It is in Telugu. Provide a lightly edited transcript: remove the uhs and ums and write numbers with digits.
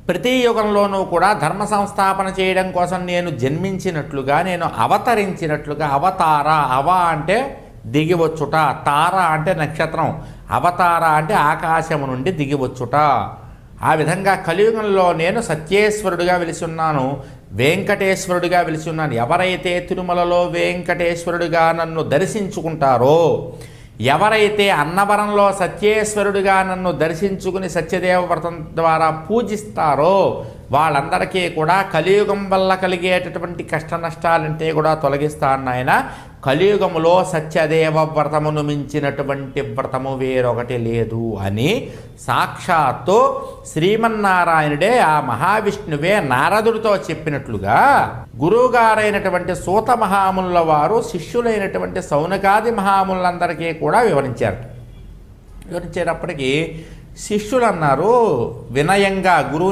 ప్రతి యుగంలోనూ కూడా ధర్మ సంస్థాపన చేయడం కోసం నేను జన్మించినట్లుగా, నేను అవతరించినట్లుగా, అవతార, అవ అంటే దిగివచ్చుట, తార అంటే నక్షత్రం, అవతార అంటే ఆకాశము నుండి దిగివచ్చుట. ఆ విధంగా కలియుగంలో నేను సత్యేశ్వరుడిగా వెలిసున్నాను, వెంకటేశ్వరుడిగా వెలిసున్నాను. ఎవరైతే తిరుమలలో వెంకటేశ్వరుడిగా నన్ను దర్శించుకుంటారో, ఎవరైతే అన్నవరంలో సత్యేశ్వరుడిగా నన్ను దర్శించుకుని సత్యదేవ వ్రతం ద్వారా పూజిస్తారో వాళ్ళందరికీ కూడా కలియుగం వల్ల కలిగేటటువంటి కష్ట నష్టాలంటే కూడా తొలగిస్తాను ఆయన. కలియుగములో సత్యదేవ వ్రతమును మించినటువంటి వ్రతము వేరొకటి లేదు అని సాక్షాత్తు శ్రీమన్నారాయణుడే, ఆ మహావిష్ణువే నారదుడితో చెప్పినట్లుగా గురువుగారైనటువంటి సూత మహామునుల వారు శిష్యులైనటువంటి సౌనకాది మహామునులందరికీ కూడా వివరించారు. వివరించేటప్పటికీ శిష్యులు అన్నారు వినయంగా గురువుని